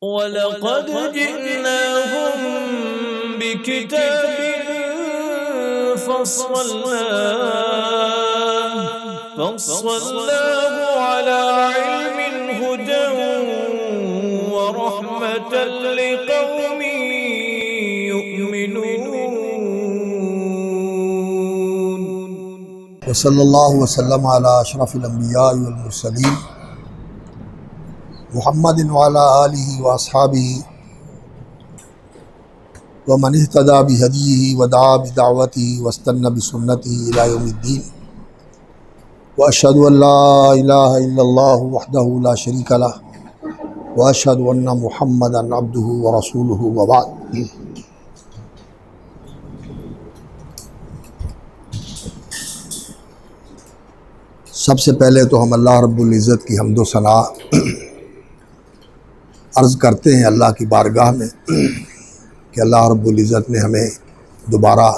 وَلَقَدْ جِئْنَاهُمْ بِكِتَابٍ فَصَّلْنَاهُ عَلَى عِلْمٍ هُدًى وَرَحْمَةً لِقَوْمٍ يُؤْمِنُونَ. وصلی اللہ وسلم علی اشرف الانبیاء والمرسلین محمد وعلی آلہ واصحابہ ومن اہتدی بہدیہ ودعا بدعوتہ واستنى بسنتہ الی یوم الدین واشہد ان لا الہ الا اللہ وحدہ لا شریک لہ واشہد ان محمدا عبدہ ورسولہ وبعد. سب سے پہلے تو ہم اللہ رب العزت کی حمد و ثنا عرض کرتے ہیں اللہ کی بارگاہ میں کہ اللہ رب العزت نے ہمیں دوبارہ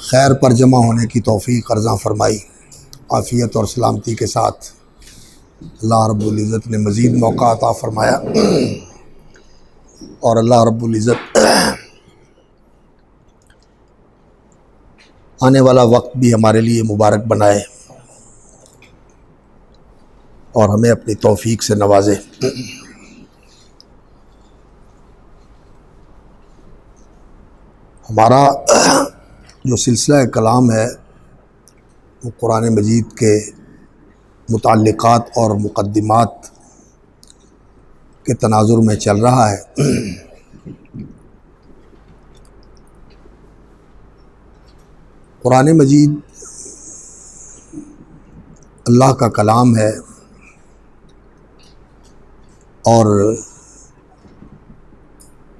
خیر پر جمع ہونے کی توفیق عطا فرمائی. عافیت اور سلامتی کے ساتھ اللہ رب العزت نے مزید موقع عطا فرمایا اور اللہ رب العزت آنے والا وقت بھی ہمارے لیے مبارک بنائے اور ہمیں اپنی توفیق سے نوازے. ہمارا جو سلسلہ کلام ہے وہ قرآن مجید کے متعلقات اور مقدمات کے تناظر میں چل رہا ہے. قرآن مجید اللہ کا کلام ہے اور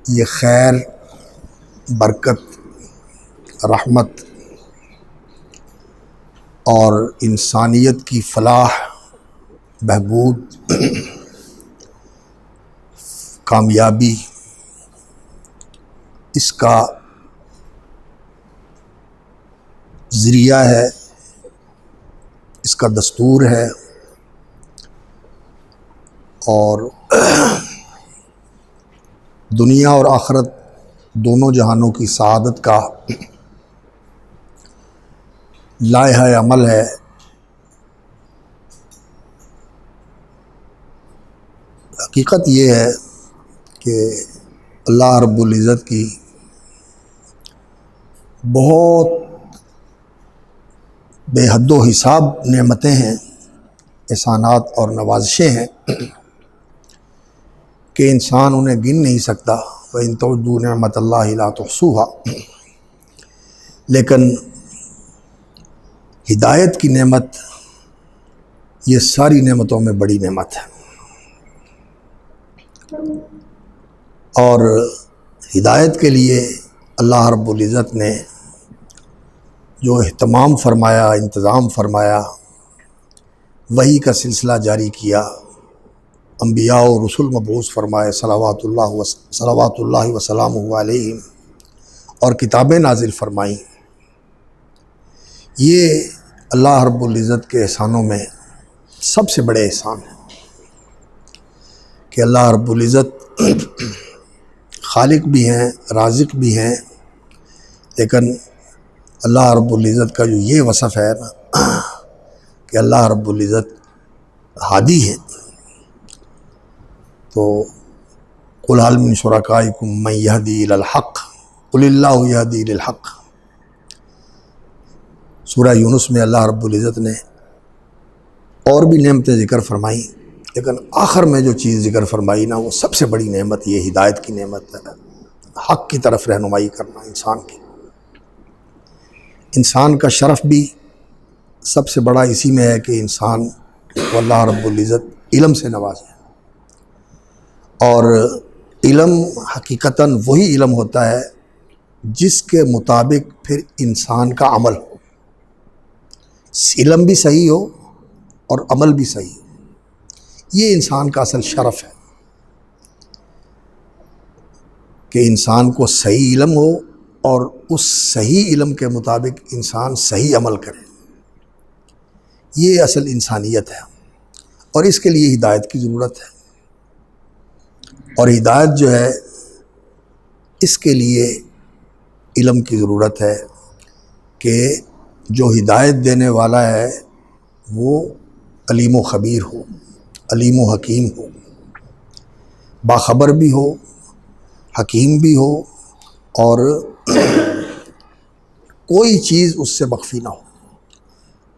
یہ خیر، برکت، رحمت اور انسانیت کی فلاح، بہبود، کامیابی، اس کا ذریعہ ہے، اس کا دستور ہے اور دنیا اور آخرت دونوں جہانوں کی سعادت کا لائحہ عمل ہے. حقیقت یہ ہے کہ اللہ رب العزت کی بہت بے حد و حساب نعمتیں ہیں، احسانات اور نوازشیں ہیں کہ انسان انہیں گن نہیں سکتا. وَإِن تَعُدُّوا نِعْمَةَ اللَّهِ لَا تُحْصُوهَا. لیکن ہدایت کی نعمت یہ ساری نعمتوں میں بڑی نعمت ہے اور ہدایت کے لیے اللہ رب العزت نے جو اہتمام فرمایا، انتظام فرمایا، وحی کا سلسلہ جاری کیا، انبیاء و رسول مبعوث فرمائے صلوات اللہ وسلامہ علیہم، اور کتابیں نازل فرمائیں. یہ اللہ رب العزت کے احسانوں میں سب سے بڑے احسان ہیں کہ اللہ رب العزت خالق بھی ہیں، رازق بھی ہیں، لیکن اللہ رب العزت کا جو یہ وصف ہے نا کہ اللہ رب العزت ہادی ہے. تو قُلْ هَلْ مِن شُرَكَائِكُم مَّن يَهْدِي إِلَى الْحَقِّ قُلِ اللَّهُ يَهْدِي إِلَى الْحَقِّ. سورہ یونس میں اللہ رب العزت نے اور بھی نعمتیں ذکر فرمائیں، لیکن آخر میں جو چیز ذکر فرمائی نا وہ سب سے بڑی نعمت یہ ہدایت کی نعمت ہے، حق کی طرف رہنمائی کرنا انسان کی. انسان کا شرف بھی سب سے بڑا اسی میں ہے کہ انسان کو اللہ رب العزت علم سے نوازے، اور علم حقیقتاً وہی علم ہوتا ہے جس کے مطابق پھر انسان کا عمل ہو. علم بھی صحیح ہو اور عمل بھی صحیح ہو. یہ انسان کا اصل شرف ہے کہ انسان کو صحیح علم ہو اور اس صحیح علم کے مطابق انسان صحیح عمل کرے. یہ اصل انسانیت ہے اور اس کے لیے ہدایت کی ضرورت ہے. اور ہدایت جو ہے اس کے لیے علم کی ضرورت ہے کہ جو ہدایت دینے والا ہے وہ علیم و خبیر ہو، علیم و حکیم ہو، باخبر بھی ہو، حکیم بھی ہو، اور کوئی چیز اس سے مخفی نہ ہو۔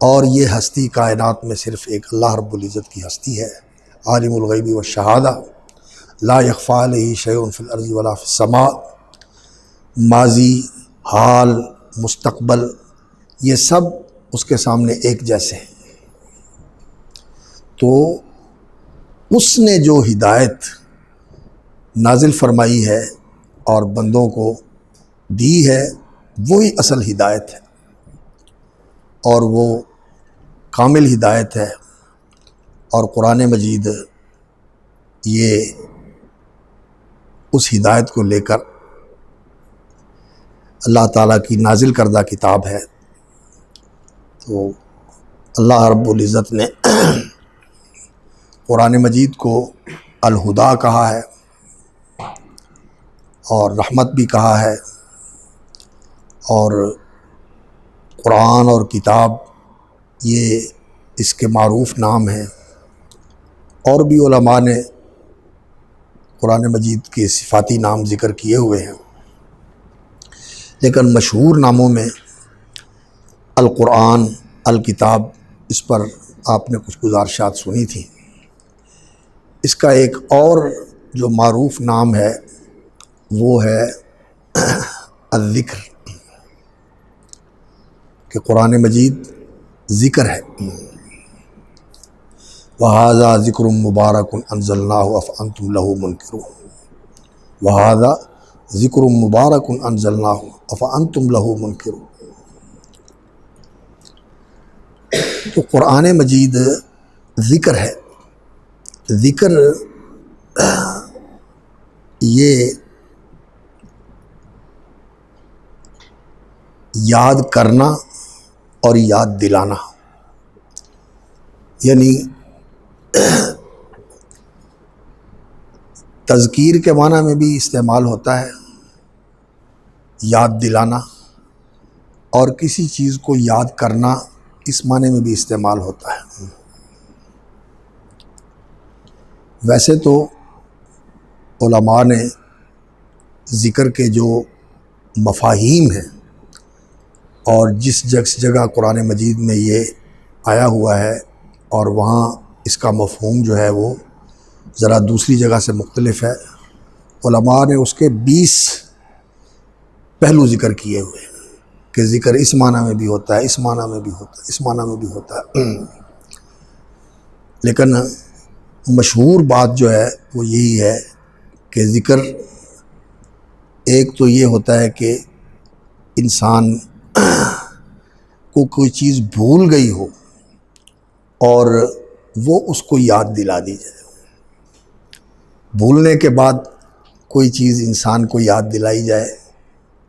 اور یہ ہستی کائنات میں صرف ایک اللہ رب العزت کی ہستی ہے، عالم الغیب والشہادہ، لا یخفی علیہ شیء فی الارض ولا فی السماء۔ ماضی، حال، مستقبل، یہ سب اس کے سامنے ایک جیسے ہیں۔ تو اس نے جو ہدایت نازل فرمائی ہے اور بندوں کو دی ہے وہی اصل ہدایت ہے، اور وہ کامل ہدایت ہے۔ اور قرآن مجید یہ اس ہدایت کو لے کر اللہ تعالیٰ کی نازل کردہ کتاب ہے۔ تو اللہ رب العزت نے قرآن مجید کو الہدا کہا ہے اور رحمت بھی کہا ہے، اور قرآن اور کتاب یہ اس کے معروف نام ہیں۔ اور بھی علماء نے قرآن مجید کے صفاتی نام ذکر کیے ہوئے ہیں، لیکن مشہور ناموں میں القرآن، الکتاب، اس پر آپ نے کچھ گزارشات سنی تھیں۔ اس کا ایک اور جو معروف نام ہے وہ ہے الذکر، کہ قرآن مجید ذکر ہے۔ وَهَذَا ذِكْرٌ مُبَارَكٌ أَنزَلْنَاهُ أَفَأَنْتُمْ لَهُ مُنْكِرُونَ وَهَذَا ذِكْرٌ مُبَارَكٌ أَنزَلْنَاهُ أَفَأَنْتُمْ لَهُ مُنْكِرُونَ۔ تو قرآن مجید ذکر ہے۔ ذکر یہ یاد کرنا اور یاد دلانا، یعنی تذکیر کے معنی میں بھی استعمال ہوتا ہے، یاد دلانا، اور کسی چیز کو یاد کرنا اس معنی میں بھی استعمال ہوتا ہے۔ ویسے تو علماء نے ذکر کے جو مفاہیم ہیں اور جس جگہ قرآن مجید میں یہ آیا ہوا ہے اور وہاں اس کا مفہوم جو ہے وہ ذرا دوسری جگہ سے مختلف ہے، علماء نے اس کے 20 پہلو ذکر کیے ہوئے ہیں کہ ذکر اس معنی میں بھی ہوتا ہے، اس معنی میں بھی ہوتا ہے، اس معنی میں بھی ہوتا ہے۔ لیکن مشہور بات جو ہے وہ یہی ہے کہ ذکر ایک تو یہ ہوتا ہے کہ انسان کو کوئی چیز بھول گئی ہو اور وہ اس کو یاد دلا دی جائے۔ بھولنے کے بعد کوئی چیز انسان کو یاد دلائی جائے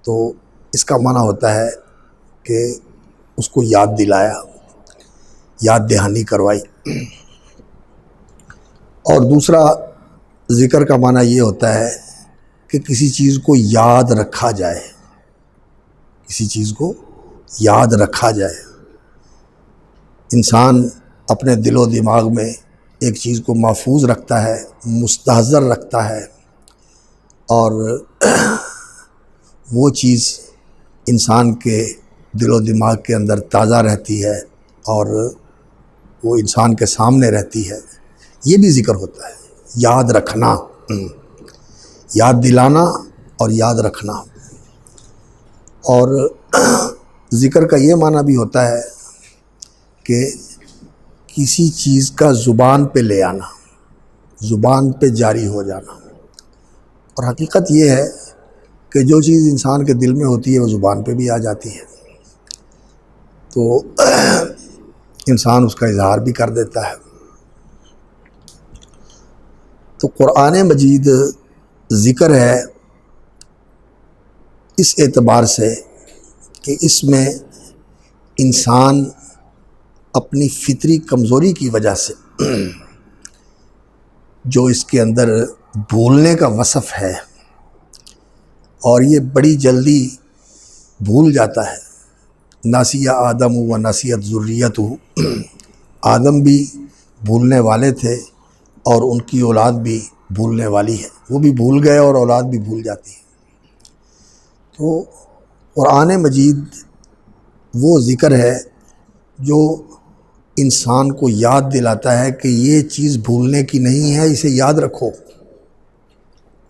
تو اس کا معنی ہوتا ہے کہ اس کو یاد دلایا، یاد دہانی کروائی۔ اور دوسرا ذکر کا معنی یہ ہوتا ہے کہ کسی چیز کو یاد رکھا جائے، کسی چیز کو یاد رکھا جائے۔ انسان اپنے دل و دماغ میں ایک چیز کو محفوظ رکھتا ہے، مستحضر رکھتا ہے، اور وہ چیز انسان کے دل و دماغ کے اندر تازہ رہتی ہے اور وہ انسان کے سامنے رہتی ہے۔ یہ بھی ذکر ہوتا ہے، یاد رکھنا، یاد دلانا اور یاد رکھنا۔ اور ذکر کا یہ معنی بھی ہوتا ہے کہ کسی چیز کا زبان پہ لے آنا، زبان پہ جاری ہو جانا۔ اور حقیقت یہ ہے کہ جو چیز انسان کے دل میں ہوتی ہے وہ زبان پہ بھی آ جاتی ہے، تو انسان اس کا اظہار بھی کر دیتا ہے۔ تو قرآن مجید ذکر ہے اس اعتبار سے کہ اس میں انسان اپنی فطری کمزوری کی وجہ سے جو اس کے اندر بھولنے کا وصف ہے، اور یہ بڑی جلدی بھول جاتا ہے۔ ناسیہ آدم و ناسیت ذریتہ، آدم بھی بھولنے والے تھے اور ان کی اولاد بھی بھولنے والی ہے، وہ بھی بھول گئے اور اولاد بھی بھول جاتی ہے۔ تو قرآن مجید وہ ذکر ہے جو انسان کو یاد دلاتا ہے کہ یہ چیز بھولنے کی نہیں ہے، اسے یاد رکھو۔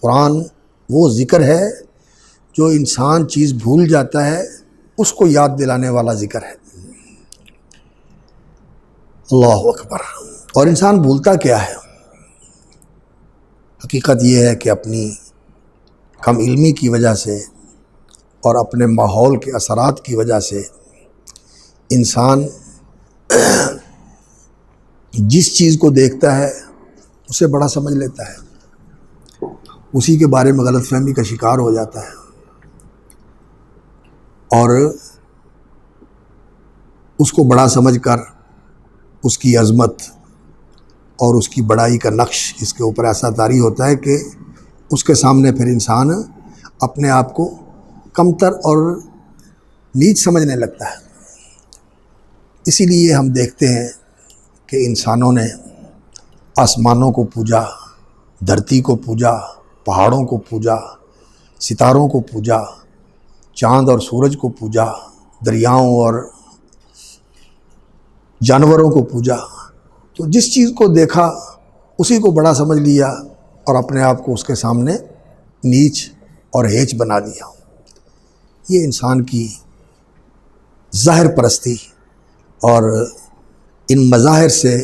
قرآن وہ ذکر ہے جو انسان چیز بھول جاتا ہے اس کو یاد دلانے والا ذکر ہے۔ اللہ اکبر۔ اور انسان بھولتا کیا ہے؟ حقیقت یہ ہے کہ اپنی کم علمی کی وجہ سے اور اپنے ماحول کے اثرات کی وجہ سے انسان جس چیز کو دیکھتا ہے اسے بڑا سمجھ لیتا ہے، اسی کے بارے میں غلط فہمی کا شکار ہو جاتا ہے، اور اس کو بڑا سمجھ کر اس کی عظمت اور اس کی بڑائی کا نقش اس کے اوپر ایسا طاری ہوتا ہے کہ اس کے سامنے پھر انسان اپنے آپ کو کمتر اور نیچ سمجھنے لگتا ہے۔ اسی لیے ہم دیکھتے ہیں کہ انسانوں نے آسمانوں کو پوجا، دھرتی کو پوجا، پہاڑوں کو پوجا، ستاروں کو پوجا، چاند اور سورج کو پوجا، دریاؤں اور جانوروں کو پوجا۔ تو جس چیز کو دیکھا اسی کو بڑا سمجھ لیا اور اپنے آپ کو اس کے سامنے نیچ اور ہیچ بنا دیا۔ یہ انسان کی ظاہر پرستی اور ان مظاہر سے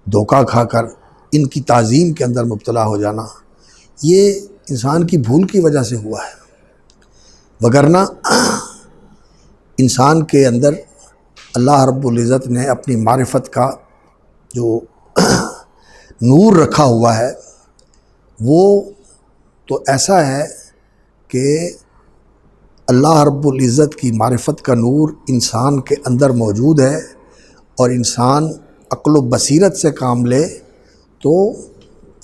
دھوکہ کھا کر ان کی تعظیم کے اندر مبتلا ہو جانا، یہ انسان کی بھول کی وجہ سے ہوا ہے۔ وگرنہ انسان کے اندر اللہ رب العزت نے اپنی معرفت کا جو نور رکھا ہوا ہے وہ تو ایسا ہے کہ اللہ رب العزت کی معرفت کا نور انسان کے اندر موجود ہے، اور انسان عقل و بصیرت سے کام لے تو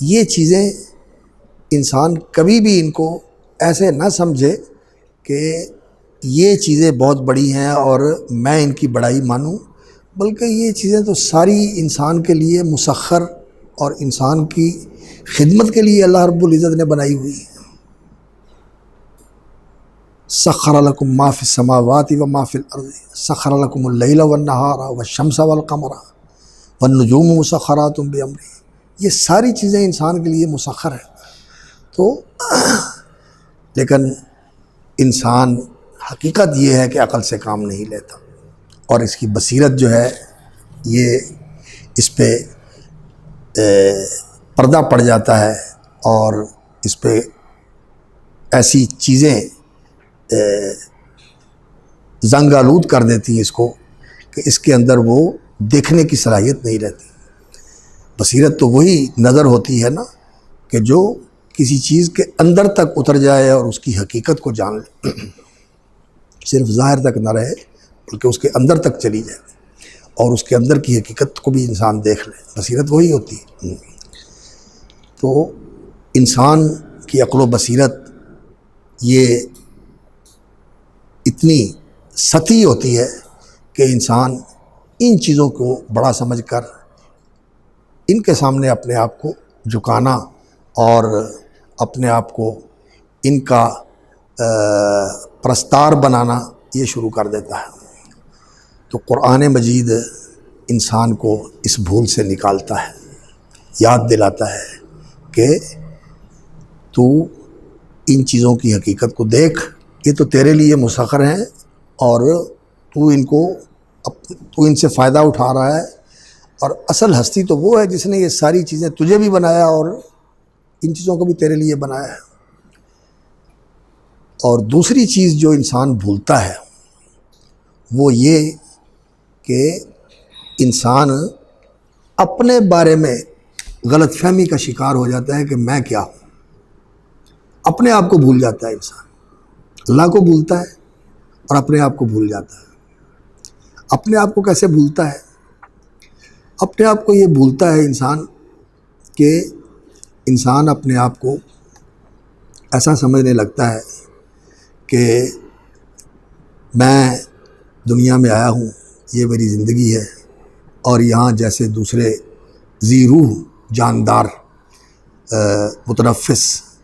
یہ چیزیں انسان کبھی بھی ان کو ایسے نہ سمجھے کہ یہ چیزیں بہت بڑی ہیں اور میں ان کی بڑائی مانوں، بلکہ یہ چیزیں تو ساری انسان کے لیے مسخر اور انسان کی خدمت کے لیے اللہ رب العزت نے بنائی ہوئی ہے۔ سخر لکم ما فی السماوات و ما فی الارض سخر لکم اللیل والنہار والشمس والقمر والنجوم مسخرات بامرہ، یہ ساری چیزیں انسان کے لیے مسخر ہیں۔ تو لیکن انسان حقیقت یہ ہے کہ عقل سے کام نہیں لیتا، اور اس کی بصیرت جو ہے یہ اس پہ پردہ پڑ جاتا ہے، اور اس پہ ایسی چیزیں زنگ آلود کر دیتی ہیں اس کو کہ اس کے اندر وہ دیکھنے کی صلاحیت نہیں رہتی۔ بصیرت تو وہی نظر ہوتی ہے نا کہ جو کسی چیز کے اندر تک اتر جائے اور اس کی حقیقت کو جان لے، صرف ظاہر تک نہ رہے بلکہ اس کے اندر تک چلی جائے اور اس کے اندر کی حقیقت کو بھی انسان دیکھ لے۔ بصیرت وہی ہوتی ہے۔ تو انسان کی عقل و بصیرت یہ اتنی سطحی ہوتی ہے کہ انسان ان چیزوں کو بڑا سمجھ کر ان کے سامنے اپنے آپ کو جھکانا اور اپنے آپ کو ان کا پرستار بنانا یہ شروع کر دیتا ہے۔ تو قرآن مجید انسان کو اس بھول سے نکالتا ہے، یاد دلاتا ہے کہ تو ان چیزوں کی حقیقت کو دیکھ، یہ تو تیرے لیے مسخر ہیں اور تو ان سے فائدہ اٹھا رہا ہے، اور اصل ہستی تو وہ ہے جس نے یہ ساری چیزیں تجھے بھی بنایا اور ان چیزوں کو بھی تیرے لیے بنایا ہے۔ اور دوسری چیز جو انسان بھولتا ہے وہ یہ کہ انسان اپنے بارے میں غلط فہمی کا شکار ہو جاتا ہے کہ میں کیا ہوں۔ اپنے آپ کو بھول جاتا ہے انسان، اللہ کو بھولتا ہے اور اپنے آپ کو بھول جاتا ہے۔ اپنے آپ کو کیسے بھولتا ہے؟ اپنے آپ کو یہ بھولتا ہے انسان کہ انسان اپنے آپ کو ایسا سمجھنے لگتا ہے کہ میں دنیا میں آیا ہوں، یہ میری زندگی ہے، اور یہاں جیسے دوسرے ذی روح جاندار متنفس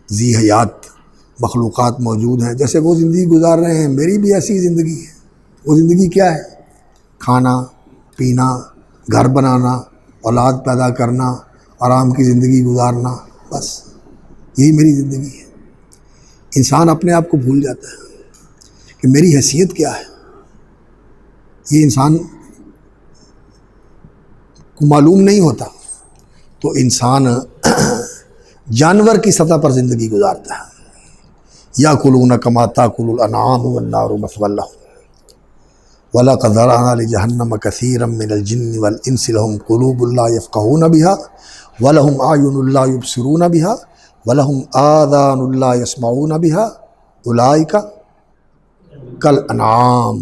ذی حیات مخلوقات موجود ہیں، جیسے وہ زندگی گزار رہے ہیں، میری بھی ایسی زندگی ہے۔ وہ زندگی کیا ہے؟ کھانا پینا، گھر بنانا، اولاد پیدا کرنا، آرام کی زندگی گزارنا، بس یہی میری زندگی ہے۔ انسان اپنے آپ کو بھول جاتا ہے کہ میری حیثیت کیا ہے۔ یہ انسان کو معلوم نہیں ہوتا، تو انسان جانور کی سطح پر زندگی گزارتا ہے۔ یاکلون کما تاکل الانعام والنار مثوی لہم وَلَقَدْ ذَرَأْنَا لِجَهَنَّمَ كَثِيرًا مِّنَ الْجِنِّ وَالْإِنسِ لَهُمْ قُلُوبٌ لَّا يَفْقَهُونَ بِهَا وَلَهُمْ أَعْيُنٌ لَّا يُبْصِرُونَ بِهَا وَلَهُمْ آذَانٌ لَّا يَسْمَعُونَ بِهَا أُولَٰئِكَ كَالْأَنْعَامِ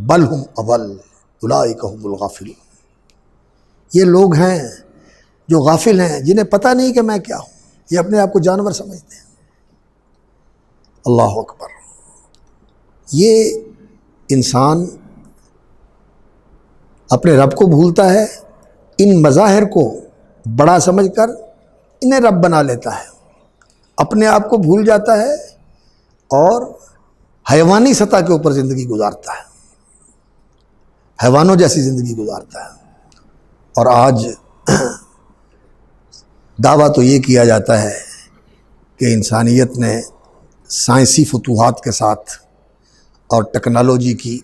بَلْ هُمْ أَضَلُّ أُولَٰئِكَ هُمُ الْغَافِلُونَ۔ یہ لوگ ہیں جو غافل ہیں، جنہیں پتہ نہیں کہ میں کیا ہوں، یہ اپنے آپ کو جانور سمجھتے ہیں۔ اللہ اکبر۔ یہ انسان اپنے رب کو بھولتا ہے، ان مظاہر کو بڑا سمجھ کر انہیں رب بنا لیتا ہے، اپنے آپ کو بھول جاتا ہے اور حیوانی سطح کے اوپر زندگی گزارتا ہے، حیوانوں جیسی زندگی گزارتا ہے۔ اور آج دعویٰ تو یہ کیا جاتا ہے کہ انسانیت نے سائنسی فتوحات کے ساتھ اور ٹیکنالوجی کی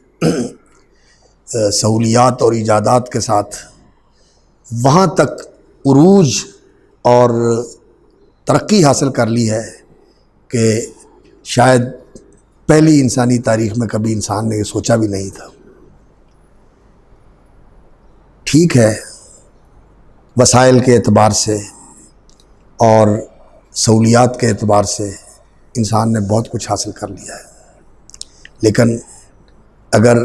سہولیات اور ایجادات کے ساتھ وہاں تک عروج اور ترقی حاصل کر لی ہے کہ شاید پہلی انسانی تاریخ میں کبھی انسان نے یہ سوچا بھی نہیں تھا۔ ٹھیک ہے، وسائل کے اعتبار سے اور سہولیات کے اعتبار سے انسان نے بہت کچھ حاصل کر لیا ہے، لیکن اگر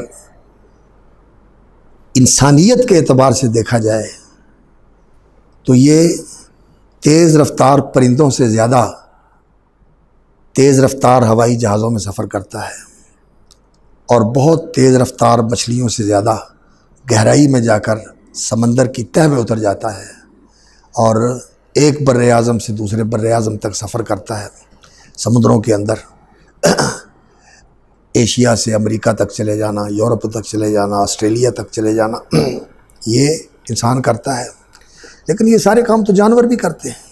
انسانیت کے اعتبار سے دیکھا جائے تو یہ تیز رفتار پرندوں سے زیادہ تیز رفتار ہوائی جہازوں میں سفر کرتا ہے، اور بہت تیز رفتار مچھلیوں سے زیادہ گہرائی میں جا کر سمندر کی تہہ میں اتر جاتا ہے، اور ایک بر اعظم سے دوسرے بر اعظم تک سفر کرتا ہے، سمندروں کے اندر ایشیا سے امریکہ تک چلے جانا، یورپ تک چلے جانا، آسٹریلیا تک چلے جانا، یہ انسان کرتا ہے۔ لیکن یہ سارے کام تو جانور بھی کرتے ہیں،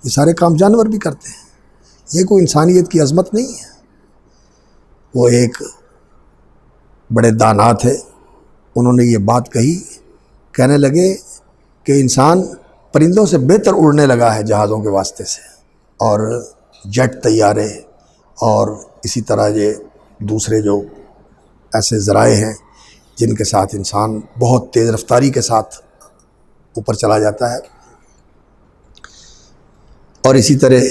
یہ سارے کام جانور بھی کرتے ہیں، یہ کوئی انسانیت کی عظمت نہیں ہے۔ وہ ایک بڑے دانا تھے، انہوں نے یہ بات کہی، کہنے لگے کہ انسان پرندوں سے بہتر اڑنے لگا ہے جہازوں کے واسطے سے، اور جیٹ طیارے اور اسی طرح یہ دوسرے جو ایسے ذرائع ہیں جن کے ساتھ انسان بہت تیز رفتاری کے ساتھ اوپر چلا جاتا ہے، اور اسی طرح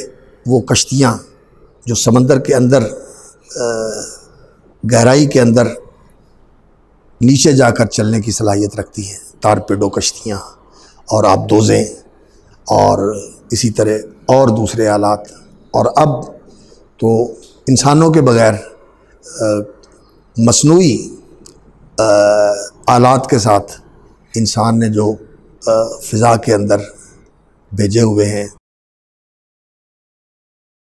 وہ کشتیاں جو سمندر کے اندر گہرائی کے اندر نیچے جا کر چلنے کی صلاحیت رکھتی ہیں، تارپیڈو کشتیاں اور آبدوزیں اور اسی طرح اور دوسرے آلات، اور اب تو انسانوں کے بغیر مصنوعی آلات کے ساتھ انسان نے جو فضا کے اندر بھیجے ہوئے ہیں،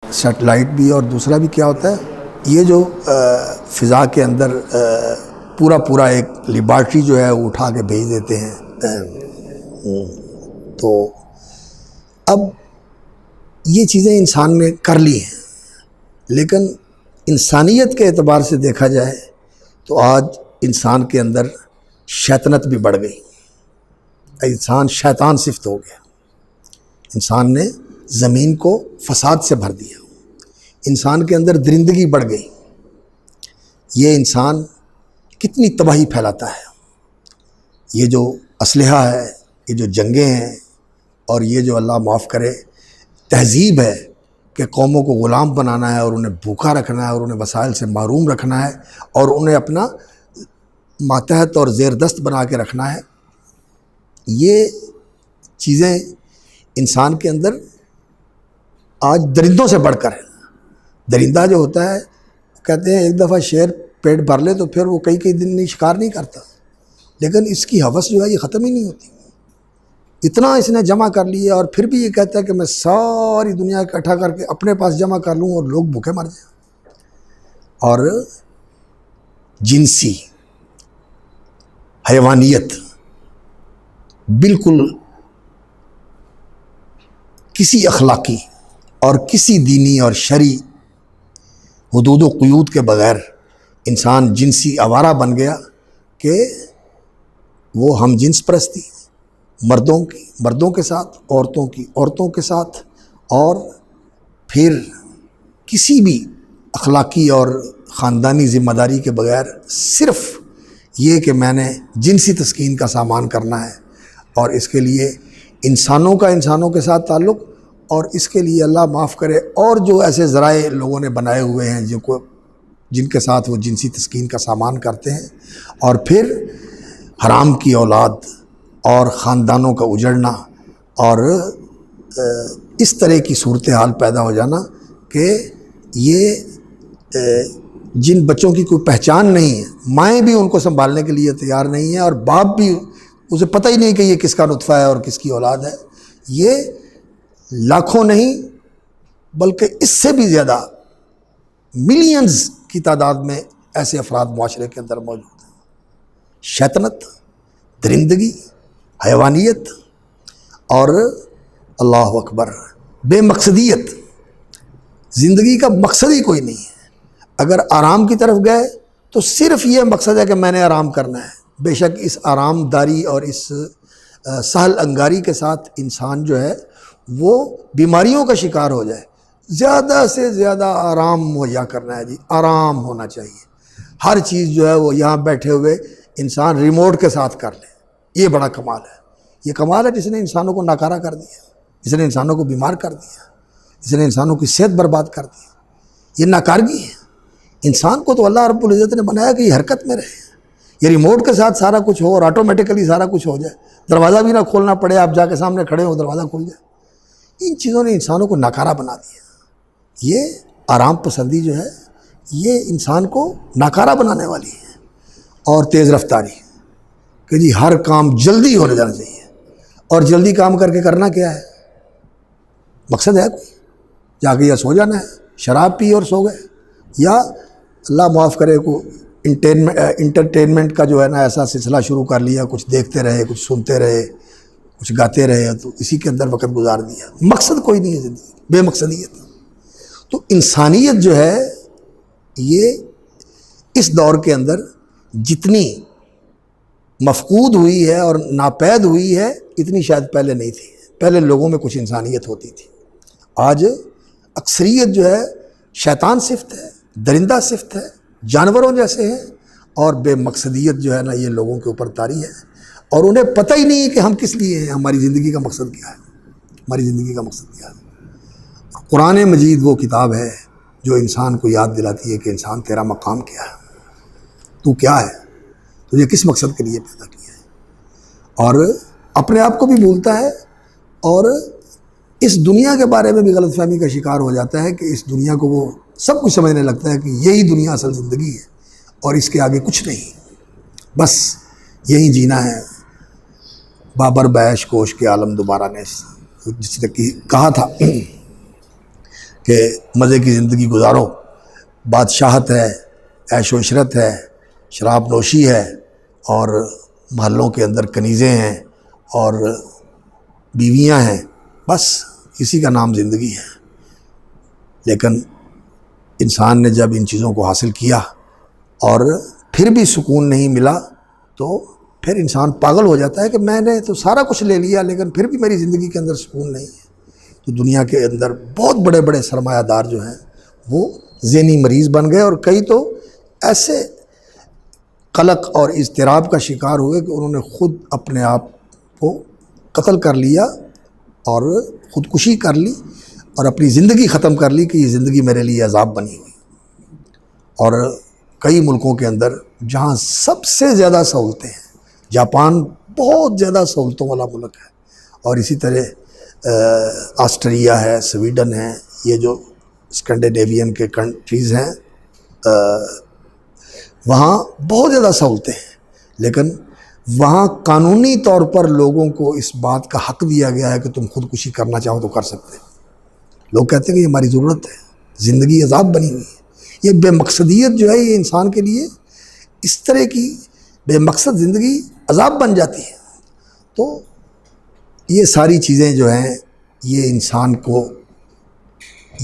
سیٹلائٹ بھی اور دوسرا بھی کیا ہوتا ہے، یہ جو فضا کے اندر پورا ایک لیبارٹری جو ہے وہ اٹھا کے بھیج دیتے ہیں۔ تو اب یہ چیزیں انسان نے کر لی ہیں، لیکن انسانیت کے اعتبار سے دیکھا جائے تو آج انسان کے اندر شیطنت بھی بڑھ گئی، انسان شیطان صفت ہو گیا، انسان نے زمین کو فساد سے بھر دیا، انسان کے اندر درندگی بڑھ گئی۔ یہ انسان کتنی تباہی پھیلاتا ہے، یہ جو اسلحہ ہے، یہ جو جنگیں ہیں، اور یہ جو اللہ معاف کرے تہذیب ہے کہ قوموں کو غلام بنانا ہے اور انہیں بھوکا رکھنا ہے اور انہیں وسائل سے محروم رکھنا ہے اور انہیں اپنا ماتحت اور زیر دست بنا کے رکھنا ہے، یہ چیزیں انسان کے اندر آج درندوں سے بڑھ کر ہے۔ درندہ جو ہوتا ہے کہتے ہیں ایک دفعہ شیر پیٹ بھر لے تو پھر وہ کئی دن نہیں شکار نہیں کرتا، لیکن اس کی ہوس جو ہے یہ ختم ہی نہیں ہوتی۔ اتنا اس نے جمع کر لیا اور پھر بھی یہ کہتا ہے کہ میں ساری دنیا اکٹھا کر کے اپنے پاس جمع کر لوں اور لوگ بھوکے مر جائیں۔ اور جنسی حیوانیت بالکل کسی اخلاقی اور کسی دینی اور شرعی حدود و قیود کے بغیر انسان جنسی آوارہ بن گیا کہ وہ ہم جنس پرستی، مردوں کے ساتھ، عورتوں کے ساتھ، اور پھر کسی بھی اخلاقی اور خاندانی ذمہ داری کے بغیر صرف یہ کہ میں نے جنسی تسکین کا سامان کرنا ہے، اور اس کے لیے انسانوں کے ساتھ تعلق، اور اس کے لیے اللہ معاف کرے اور جو ایسے ذرائع لوگوں نے بنائے ہوئے ہیں جن کے ساتھ وہ جنسی تسکین کا سامان کرتے ہیں، اور پھر حرام کی اولاد اور خاندانوں کا اجڑنا اور اس طرح کی صورتحال پیدا ہو جانا کہ یہ جن بچوں کی کوئی پہچان نہیں ہے، مائیں بھی ان کو سنبھالنے کے لیے تیار نہیں ہیں، اور باپ بھی اسے پتہ ہی نہیں کہ یہ کس کا نطفہ ہے اور کس کی اولاد ہے۔ یہ لاکھوں نہیں بلکہ اس سے بھی زیادہ ملینز کی تعداد میں ایسے افراد معاشرے کے اندر موجود ہیں۔ شیطنت، درندگی، حیوانیت اور اللہ اکبر بے مقصدیت، زندگی کا مقصد ہی کوئی نہیں ہے۔ اگر آرام کی طرف گئے تو صرف یہ مقصد ہے کہ میں نے آرام کرنا ہے۔ بے شک اس آرام داری اور اس سہل انگاری کے ساتھ انسان جو ہے وہ بیماریوں کا شکار ہو جائے۔ زیادہ سے زیادہ آرام مہیا کرنا ہے جی، آرام ہونا چاہیے۔ ہر چیز جو ہے وہ یہاں بیٹھے ہوئے انسان ریموٹ کے ساتھ کر لے، یہ بڑا کمال ہے۔ یہ کمال ہے جس نے انسانوں کو ناکارہ کر دیا، جس نے انسانوں کو بیمار کر دیا، جس نے انسانوں کی صحت برباد کر دی۔ یہ ناکارگی ہے۔ انسان کو تو اللہ رب العزت نے بنایا کہ یہ حرکت میں رہے، یہ ریموٹ کے ساتھ سارا کچھ ہو اور آٹومیٹیکلی سارا کچھ ہو جائے، دروازہ بھی نہ کھولنا پڑے، آپ جا کے سامنے کھڑے ہو دروازہ کھل جائے۔ ان چیزوں نے انسانوں کو ناکارہ بنا دیا۔ یہ آرام پسندی جو ہے یہ انسان کو ناکارہ بنانے والی ہے۔ اور تیز رفتاری کہ جی ہر کام جلدی ہو جانا چاہیے، اور جلدی کام کر کے کرنا کیا ہے؟ مقصد ہے کوئی؟ جا کے یا سو جانا ہے، شراب پی اور سو گئے، یا اللہ معاف کرے کو انٹرٹینمنٹ کا جو ہے نا ایسا سلسلہ شروع کر لیا، کچھ دیکھتے رہے، کچھ سنتے رہے، کچھ گاتے رہے، تو اسی کے اندر وقت گزار دیا۔ مقصد کوئی نہیں ہے زندگی، بے مقصدیت۔ تو انسانیت جو ہے یہ اس دور کے اندر جتنی مفقود ہوئی ہے اور ناپید ہوئی ہے اتنی شاید پہلے نہیں تھی۔ پہلے لوگوں میں کچھ انسانیت ہوتی تھی، آج اکثریت جو ہے شیطان صفت ہے، درندہ صفت ہے، جانوروں جیسے ہیں، اور بے مقصدیت جو ہے نا یہ لوگوں کے اوپر طاری ہے، اور انہیں پتہ ہی نہیں کہ ہم کس لیے ہیں، ہماری زندگی کا مقصد کیا ہے، ہماری زندگی کا مقصد کیا ہے۔ قرآن مجید وہ کتاب ہے جو انسان کو یاد دلاتی ہے کہ انسان تیرا مقام کیا ہے، تو کیا ہے، تجھے کس مقصد کے لیے پیدا کیا ہے، اور اپنے آپ کو بھی بھولتا ہے، اور اس دنیا کے بارے میں بھی غلط فہمی کا شکار ہو جاتا ہے کہ اس دنیا کو وہ سب کچھ سمجھنے لگتا ہے کہ یہی دنیا اصل زندگی ہے اور اس کے آگے کچھ نہیں، بس یہی جینا ہے۔ بابر بیش کوش کے عالم دوبارہ نے جس نے کہا تھا کہ مزے کی زندگی گزارو، بادشاہت ہے، عیش و عشرت ہے، شراب نوشی ہے، اور محلوں کے اندر کنیزیں ہیں اور بیویاں ہیں، بس اسی کا نام زندگی ہے۔ لیکن انسان نے جب ان چیزوں کو حاصل کیا اور پھر بھی سکون نہیں ملا تو پھر انسان پاگل ہو جاتا ہے کہ میں نے تو سارا کچھ لے لیا لیکن پھر بھی میری زندگی کے اندر سکون نہیں ہے۔ تو دنیا کے اندر بہت بڑے بڑے سرمایہ دار جو ہیں وہ ذہنی مریض بن گئے، اور کئی تو ایسے قلق اور اضطراب کا شکار ہوئے کہ انہوں نے خود اپنے آپ کو قتل کر لیا اور خودکشی کر لی اور اپنی زندگی ختم کر لی کہ یہ زندگی میرے لیے عذاب بنی ہوئی۔ اور کئی ملکوں کے اندر جہاں سب سے زیادہ سہولتیں ہیں، جاپان بہت زیادہ سہولتوں والا ملک ہے، اور اسی طرح آسٹریا ہے، سویڈن ہے، یہ جو اسکینڈینیوین کے کنٹریز ہیں وہاں بہت زیادہ سہولتیں ہیں، لیکن وہاں قانونی طور پر لوگوں کو اس بات کا حق دیا گیا ہے کہ تم خودکشی کرنا چاہو تو کر سکتے ہیں۔ لوگ کہتے ہیں کہ یہ ہماری ضرورت ہے، زندگی عذاب بنی ہوئی ہے، یہ بے مقصدیت جو ہے یہ انسان کے لیے اس طرح کی بے مقصد زندگی عذاب بن جاتی ہے۔ تو یہ ساری چیزیں جو ہیں یہ انسان کو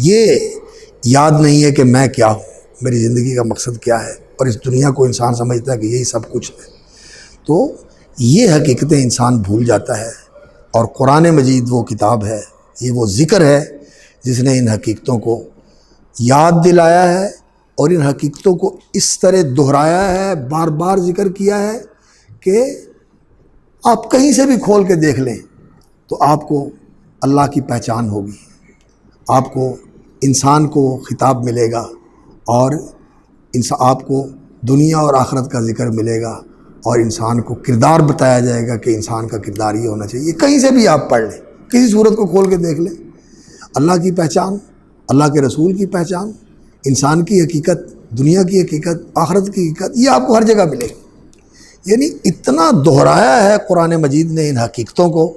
یہ یاد نہیں ہے کہ میں کیا ہوں، میری زندگی کا مقصد کیا ہے، اور اس دنیا کو انسان سمجھتا ہے کہ یہی سب کچھ ہے۔ تو یہ حقیقتیں انسان بھول جاتا ہے، اور قرآن مجید وہ کتاب ہے، یہ وہ ذکر ہے جس نے ان حقیقتوں کو یاد دلایا ہے اور ان حقیقتوں کو اس طرح دہرایا ہے، بار بار ذکر کیا ہے کہ آپ کہیں سے بھی کھول کے دیکھ لیں تو آپ کو اللہ کی پہچان ہوگی، آپ کو انسان کو خطاب ملے گا، اور آپ کو دنیا اور آخرت کا ذکر ملے گا، اور انسان کو کردار بتایا جائے گا کہ انسان کا کردار یہ ہونا چاہیے۔ کہیں سے بھی آپ پڑھ لیں، کسی صورت کو کھول کے دیکھ لیں، اللہ کی پہچان، اللہ کے رسول کی پہچان، انسان کی حقیقت، دنیا کی حقیقت، آخرت کی حقیقت، یہ آپ کو ہر جگہ ملے گی۔ یعنی اتنا دہرایا ہے قرآن مجید نے ان حقیقتوں کو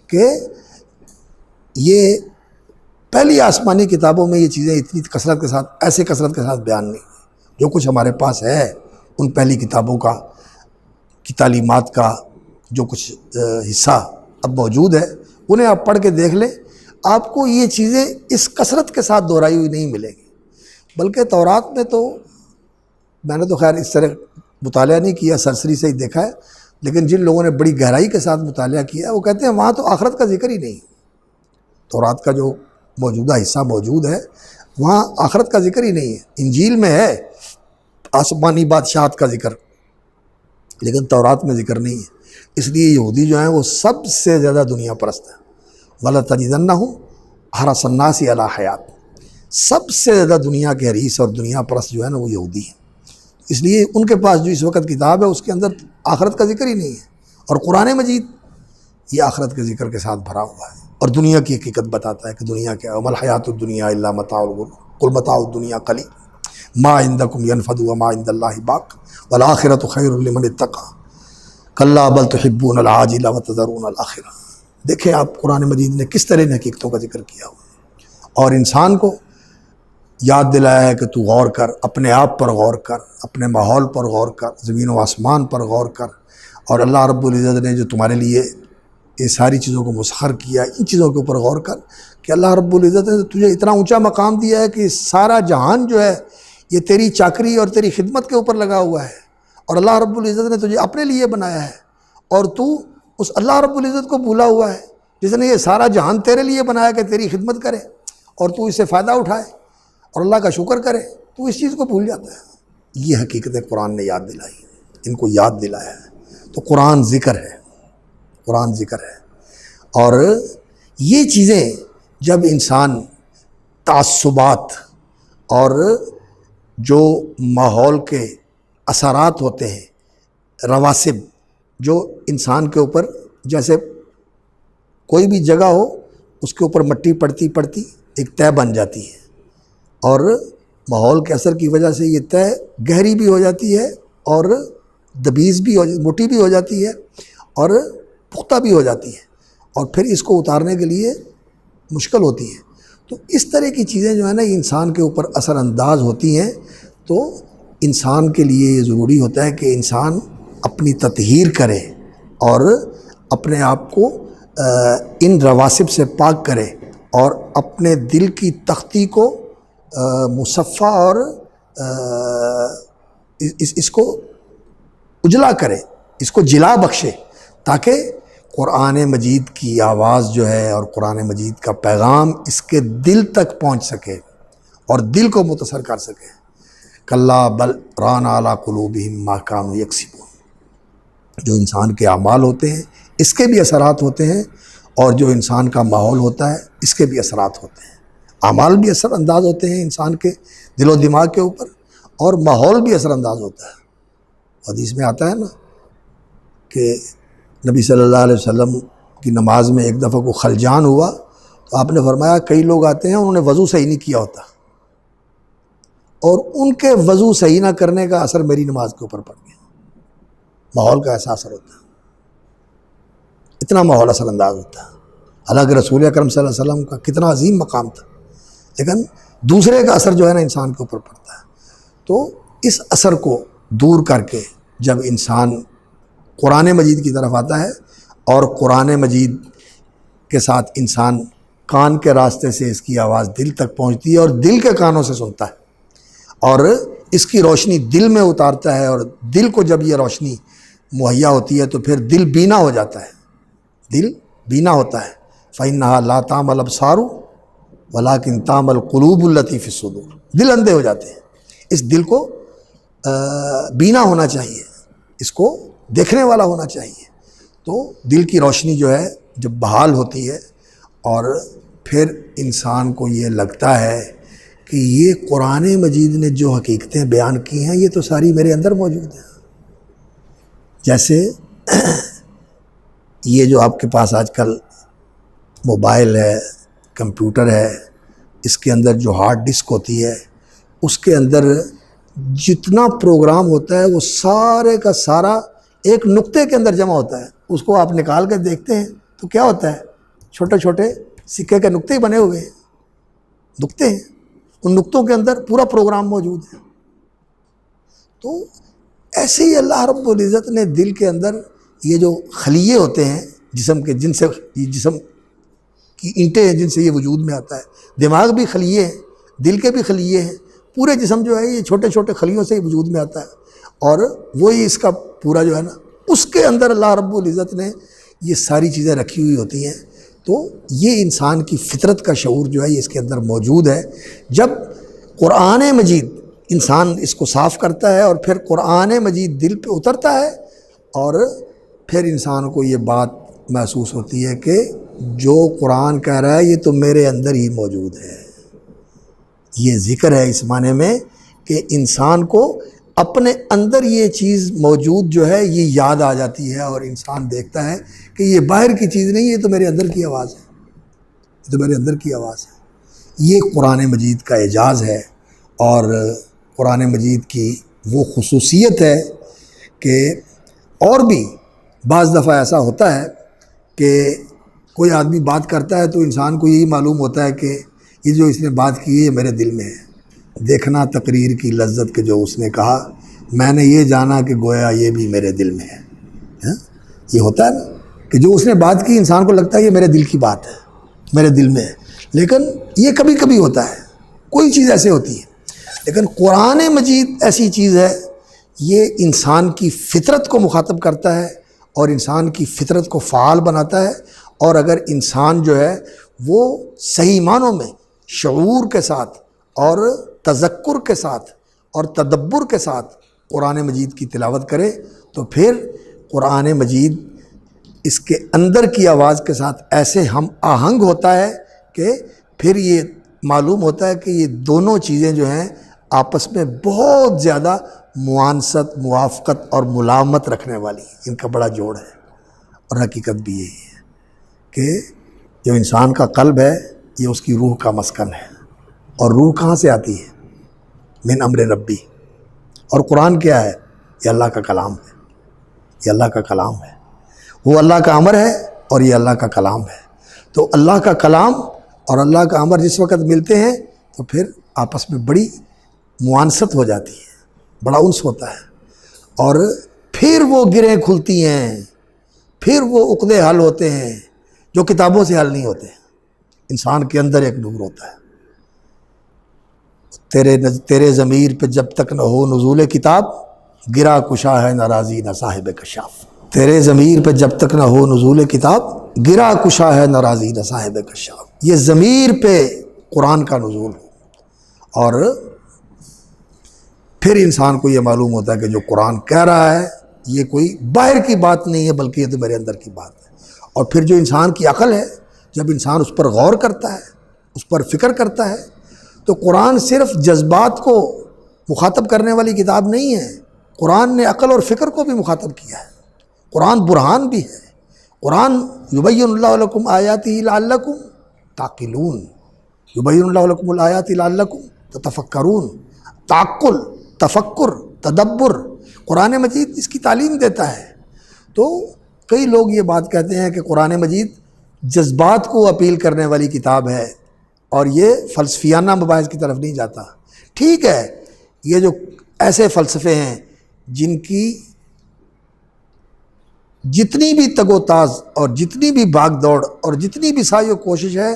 کہ یہ پہلی آسمانی کتابوں میں یہ چیزیں اتنی کثرت کے ساتھ، ایسے کثرت کے ساتھ بیان نہیں ہوئی۔ جو کچھ ہمارے پاس ہے ان پہلی کتابوں کا، کی تعلیمات کا جو کچھ حصہ اب موجود ہے، انہیں آپ پڑھ کے دیکھ لیں، آپ کو یہ چیزیں اس کثرت کے ساتھ دہرائی ہوئی نہیں ملیں گی۔ بلکہ تورات میں تو میں نے تو خیر اس طرح مطالعہ نہیں کیا، سرسری سے ہی دیکھا ہے، لیکن جن لوگوں نے بڑی گہرائی کے ساتھ مطالعہ کیا ہے وہ کہتے ہیں وہاں تو آخرت کا ذکر ہی نہیں۔ تورات کا جو موجودہ حصہ موجود ہے وہاں آخرت کا ذکر ہی نہیں ہے۔ انجیل میں ہے آسمانی بادشاہت کا ذکر، لیکن تورات میں ذکر نہیں ہے۔ اس لیے یہودی جو ہیں وہ سب سے زیادہ دنیا پرست ہیں۔ وَلَتَجِدَنَّهُمْ أَحْرَصَ النَّاسِ عَلَىٰ حَيَاةٍ، سب سے زیادہ دنیا کے حریص اور دنیا پرست جو ہے نا وہ یہودی ہیں۔ اس لیے ان کے پاس جو اس وقت کتاب ہے اس کے اندر آخرت کا ذکر ہی نہیں ہے، اور قرآن مجید یہ آخرت کے ذکر کے ساتھ بھرا ہوا ہے، اور دنیا کی حقیقت بتاتا ہے کہ دنیا کیا ہے۔ وَمَا الْحَيَاةُ الدُّنْيَا إِلَّا مَتَاعُ الْغُرُورِ قُلْ مَتَاعُ الدُّنْيَا قَلِيلٌ مَا عِندَكُمْ يَنْفَدُ وَمَا عِندَ اللَّهِ بَاقٍ وَالْآخِرَةُ خَيْرٌ لِمَنِ اتَّقَىٰ كَلَّا بَلْ تُحِبُّونَ الْعَاجِلَةَ وَتَذَرُونَ الْآخِرَةَ۔ دیکھیں آپ قرآن مجید نے کس طرح ان حقیقتوں کا ذکر کیا ہوا، اور انسان کو یاد دلایا ہے کہ تو غور کر، اپنے آپ پر غور کر، اپنے ماحول پر غور کر، زمین و آسمان پر غور کر، اور اللہ رب العزت نے جو تمہارے لیے یہ ساری چیزوں کو مسخر کیا، ان چیزوں کے اوپر غور کر کہ اللہ رب العزت نے تجھے اتنا اونچا مقام دیا ہے کہ سارا جہان جو ہے یہ تیری چاکری اور تیری خدمت کے اوپر لگا ہوا ہے، اور اللہ رب العزت نے تجھے اپنے لیے بنایا ہے، اور تو اس اللہ رب العزت کو بھولا ہوا ہے جس نے یہ سارا جہان تیرے لیے بنایا کہ تیری خدمت کرے اور تو اس سے فائدہ اٹھائے اور اللہ کا شکر کرے، تو اس چیز کو بھول جاتا ہے۔ یہ حقیقتیں قرآن نے یاد دلائی، ان کو یاد دلایا ہے۔ تو قرآن ذکر ہے، قرآن ذکر ہے، اور یہ چیزیں جب انسان تعصبات اور جو ماحول کے اثرات ہوتے ہیں، رواسب جو انسان کے اوپر، جیسے کوئی بھی جگہ ہو اس کے اوپر مٹی پڑتی پڑتی ایک تہہ بن جاتی ہے، اور ماحول کے اثر کی وجہ سے یہ تہہ گہری بھی ہو جاتی ہے اور دبیز بھی موٹی بھی ہو جاتی ہے اور پختہ بھی ہو جاتی ہے، اور پھر اس کو اتارنے کے لیے مشکل ہوتی ہے۔ تو اس طرح کی چیزیں جو ہے نا انسان کے اوپر اثر انداز ہوتی ہیں، تو انسان کے لیے یہ ضروری ہوتا ہے کہ انسان اپنی تطہیر کرے اور اپنے آپ کو ان رواسب سے پاک کرے، اور اپنے دل کی تختی کو مصفہ اور اس کو اجلا کرے، اس کو جلا بخشے، تاکہ قرآن مجید کی آواز جو ہے اور قرآن مجید کا پیغام اس کے دل تک پہنچ سکے اور دل کو متاثر کر سکے۔ کلا بل ران علی قلوبہم ما کانوا یکسبون، جو انسان کے اعمال ہوتے ہیں اس کے بھی اثرات ہوتے ہیں، اور جو انسان کا ماحول ہوتا ہے اس کے بھی اثرات ہوتے ہیں۔ اعمال بھی اثر انداز ہوتے ہیں انسان کے دل و دماغ کے اوپر، اور ماحول بھی اثر انداز ہوتا ہے۔ حدیث میں آتا ہے نا کہ نبی صلی اللہ علیہ وسلم کی نماز میں ایک دفعہ کو خلجان ہوا تو آپ نے فرمایا کئی لوگ آتے ہیں انہوں نے وضو صحیح نہیں کیا ہوتا اور ان کے وضو صحیح نہ کرنے کا اثر میری نماز کے اوپر پڑ گیا. ماحول کا ایسا اثر ہوتا ہے, اتنا ماحول اثر انداز ہوتا ہے. حالانکہ رسول اکرم صلی اللہ علیہ وسلم کا کتنا عظیم مقام تھا, لیکن دوسرے کا اثر جو ہے نا انسان کے اوپر پڑتا ہے. تو اس اثر کو دور کر کے جب انسان قرآن مجید کی طرف آتا ہے اور قرآن مجید کے ساتھ انسان کان کے راستے سے اس کی آواز دل تک پہنچتی ہے اور دل کے کانوں سے سنتا ہے اور اس کی روشنی دل میں اتارتا ہے, اور دل کو جب یہ روشنی مہیا ہوتی ہے تو پھر دل بینا ہو جاتا ہے, دل بینا ہوتا ہے. فَإِنَّهَا لَا تَعْمَى الْأَبْصَارُ وَلَكِنْ تَعْمَى الْقُلُوبُ الَّتِي فِي الصُّدُورِ. دل اندھے ہو جاتے ہیں, اس دل کو بینا ہونا چاہیے, اس کو دیکھنے والا ہونا چاہیے. تو دل کی روشنی جو ہے جب بحال ہوتی ہے اور پھر انسان کو یہ لگتا ہے کہ یہ قرآن مجید نے جو حقیقتیں بیان کی ہیں یہ تو ساری میرے اندر موجود ہیں. جیسے یہ جو آپ کے پاس آج کل موبائل ہے, کمپیوٹر ہے, اس کے اندر جو ہارڈ ڈسک ہوتی ہے اس کے اندر جتنا پروگرام ہوتا ہے وہ سارے کا سارا ایک نقطے کے اندر جمع ہوتا ہے. اس کو آپ نکال کے دیکھتے ہیں تو کیا ہوتا ہے, چھوٹے چھوٹے سکے کے نقطے بنے ہوئے ہیں, نقطے ہیں, ان نقطوں کے اندر پورا پروگرام موجود ہے. تو ایسے ہی اللہ رب العزت نے دل کے اندر یہ جو خلیے ہوتے ہیں جسم کے, جن سے جسم کی اینٹیں ہیں جن سے یہ وجود میں آتا ہے, دماغ بھی خلیے ہیں, دل کے بھی خلیے ہیں, پورے جسم جو ہے یہ چھوٹے چھوٹے خلیوں سے ہی وجود میں آتا ہے. اور وہی اس کا پورا جو ہے نا اس کے اندر اللہ رب العزت نے یہ ساری چیزیں رکھی ہوئی ہوتی ہیں. تو یہ انسان کی فطرت کا شعور جو ہے یہ اس کے اندر موجود ہے. جب قرآن مجید انسان اس کو صاف کرتا ہے اور پھر قرآن مجید دل پہ اترتا ہے اور پھر انسان کو یہ بات محسوس ہوتی ہے کہ جو قرآن کہہ رہا ہے یہ تو میرے اندر ہی موجود ہے. یہ ذکر ہے اس معنی میں کہ انسان کو اپنے اندر یہ چیز موجود جو ہے یہ یاد آ جاتی ہے اور انسان دیکھتا ہے کہ یہ باہر کی چیز نہیں, یہ تو میرے اندر کی آواز ہے, یہ تو میرے اندر کی آواز ہے. یہ قرآن مجید کا اعجاز ہے اور قرآن مجید کی وہ خصوصیت ہے کہ اور بھی بعض دفعہ ایسا ہوتا ہے کہ کوئی آدمی بات کرتا ہے تو انسان کو یہی معلوم ہوتا ہے کہ یہ جو اس نے بات کی ہے یہ میرے دل میں ہے. دیکھنا تقریر کی لذت کہ جو اس نے کہا, میں نے یہ جانا کہ گویا یہ بھی میرے دل میں ہے. یہ ہوتا ہے نا کہ جو اس نے بات کی انسان کو لگتا ہے یہ میرے دل کی بات ہے, میرے دل میں ہے. لیکن یہ کبھی کبھی ہوتا ہے, کوئی چیز ایسے ہوتی ہے. لیکن قرآن مجید ایسی چیز ہے, یہ انسان کی فطرت کو مخاطب کرتا ہے اور انسان کی فطرت کو فعال بناتا ہے. اور اگر انسان جو ہے وہ صحیح معنوں میں شعور کے ساتھ اور تذکر کے ساتھ اور تدبر کے ساتھ قرآن مجید کی تلاوت کرے تو پھر قرآن مجید اس کے اندر کی آواز کے ساتھ ایسے ہم آہنگ ہوتا ہے کہ پھر یہ معلوم ہوتا ہے کہ یہ دونوں چیزیں جو ہیں آپس میں بہت زیادہ موانست, موافقت اور ملامت رکھنے والی ہیں. ان کا بڑا جوڑ ہے. اور حقیقت بھی یہی ہے کہ جو انسان کا قلب ہے یہ اس کی روح کا مسکن ہے. اور روح کہاں سے آتی ہے؟ من امر ربی. اور قرآن کیا ہے؟ یہ اللہ کا کلام ہے, یہ اللہ کا کلام ہے. وہ اللہ کا امر ہے اور یہ اللہ کا کلام ہے. تو اللہ کا کلام اور اللہ کا امر جس وقت ملتے ہیں تو پھر آپس میں بڑی موانست ہو جاتی ہے, بڑا انس ہوتا ہے. اور پھر وہ گرہیں کھلتی ہیں, پھر وہ عقدے حل ہوتے ہیں جو کتابوں سے حل نہیں ہوتے. انسان کے اندر ایک نور ہوتا ہے. تیرے ضمیر پہ جب تک نہ ہو نزول کتاب, گرا کشا ہے نہ راضی نہ صاحب کشاف. تیرے ضمیر پہ جب تک نہ ہو نزول کتاب, گرا کشا ہے نہ راضی نہ صاحب کشاف. یہ ضمیر پہ قرآن کا نزول ہو اور پھر انسان کو یہ معلوم ہوتا ہے کہ جو قرآن کہہ رہا ہے یہ کوئی باہر کی بات نہیں ہے بلکہ یہ تو میرے اندر کی بات ہے. اور پھر جو انسان کی عقل ہے, جب انسان اس پر غور کرتا ہے, اس پر فکر کرتا ہے, تو قرآن صرف جذبات کو مخاطب کرنے والی کتاب نہیں ہے. قرآن نے عقل اور فکر کو بھی مخاطب کیا ہے. قرآن برہان بھی ہے. قرآن یبین اللہ لکم آیاتہ لعلکم تعقلون یبین اللہ لکم الآیات لعلکم تتفکرون. تعقل، تفکر، تدبر قرآن مجید اس کی تعلیم دیتا ہے. تو کئی لوگ یہ بات کہتے ہیں کہ قرآن مجید جذبات کو اپیل کرنے والی کتاب ہے اور یہ فلسفیانہ مباحث کی طرف نہیں جاتا. ٹھیک ہے، یہ جو ایسے فلسفے ہیں جن کی جتنی بھی تگ و تاز اور جتنی بھی بھاگ دوڑ اور جتنی بھی سعی و کوشش ہے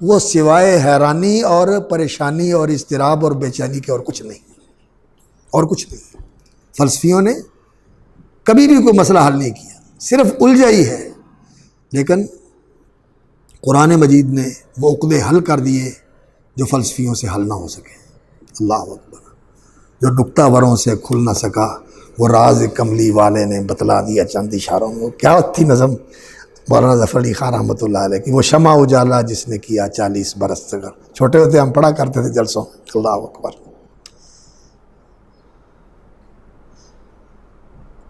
وہ سوائے حیرانی اور پریشانی اور اضطراب اور بے چینی کے اور کچھ نہیں، اور کچھ نہیں. فلسفیوں نے کبھی بھی کوئی مسئلہ حل نہیں کیا، صرف الجھا ہی ہے. لیکن قرآن مجید نے وہ عقدے حل کر دیے جو فلسفیوں سے حل نہ ہو سکے. اللہ اکبر. جو نکتہ وروں سے کھل نہ سکا وہ راز کملی والے نے بتلا دیا چند اشاروں میں. کیا تھی نظم مولانا ظفر علی خان رحمۃ اللہ علیہ کی، وہ شمع اجالا جس نے کیا 40 برس تک. چھوٹے ہوتے ہم پڑھا کرتے تھے جلسوں. اللہ اکبر.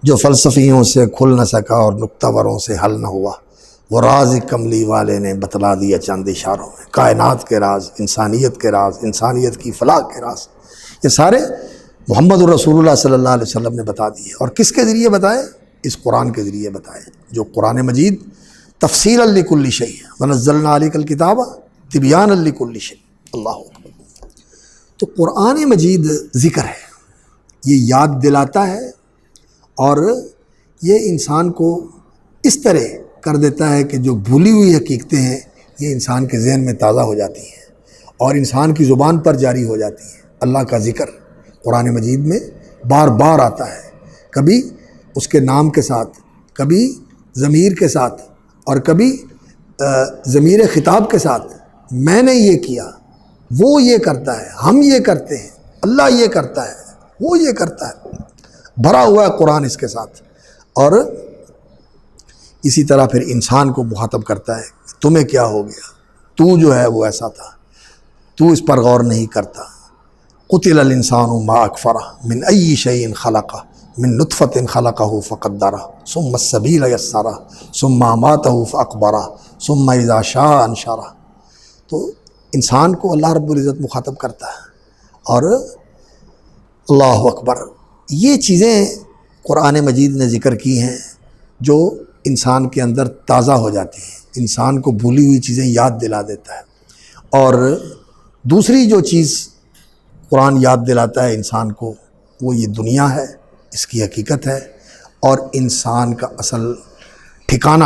جو فلسفیوں سے کھل نہ سکا اور نکتہ وروں سے حل نہ ہوا وہ راز کملی والے نے بتلا دیا چند اشاروں میں. کائنات کے راز، انسانیت کے راز، انسانیت کی فلاح کے راز، یہ سارے محمد الرسول اللہ صلی اللہ علیہ وسلم نے بتا دیے. اور کس کے ذریعے بتائے؟ اس قرآن کے ذریعے بتائے جو قرآن مجید تفصیلا لکل شیء ونزلنا علیک الکتاب تبیانا لکل شیء. اللہ اکبر. تو قرآن مجید ذکر ہے، یہ یاد دلاتا ہے اور یہ انسان کو اس طرح کر دیتا ہے کہ جو بھولی ہوئی حقیقتیں ہیں یہ انسان کے ذہن میں تازہ ہو جاتی ہیں اور انسان کی زبان پر جاری ہو جاتی ہیں. اللہ کا ذکر قرآن مجید میں بار بار آتا ہے، کبھی اس کے نام کے ساتھ، کبھی ضمیر کے ساتھ اور کبھی ضمیر خطاب کے ساتھ. میں نے یہ کیا، وہ یہ کرتا ہے، ہم یہ کرتے ہیں، اللہ یہ کرتا ہے، وہ یہ کرتا ہے. بھرا ہوا ہے قرآن اس کے ساتھ. اور اسی طرح پھر انسان کو مخاطب کرتا ہے تمہیں کیا ہو گیا، تو جو ہے وہ ایسا تھا، تو اس پر غور نہیں کرتا. قتل الانسان ما اکفرہ من ای شیء خلقہ من نطفۃ خلقہ فقدرہ ثم السبیل یسرہ ثم اماتہ فاقبرہ ثم اذا شاء انشرہ. تو انسان کو اللہ رب العزت مخاطب کرتا ہے. اور اللہ اکبر، یہ چیزیں قرآن مجید نے ذکر کی ہیں جو انسان کے اندر تازہ ہو جاتی ہیں، انسان کو بھولی ہوئی چیزیں یاد دلا دیتا ہے. اور دوسری جو چیز قرآن یاد دلاتا ہے انسان کو وہ یہ دنیا ہے، اس کی حقیقت ہے اور انسان کا اصل ٹھکانہ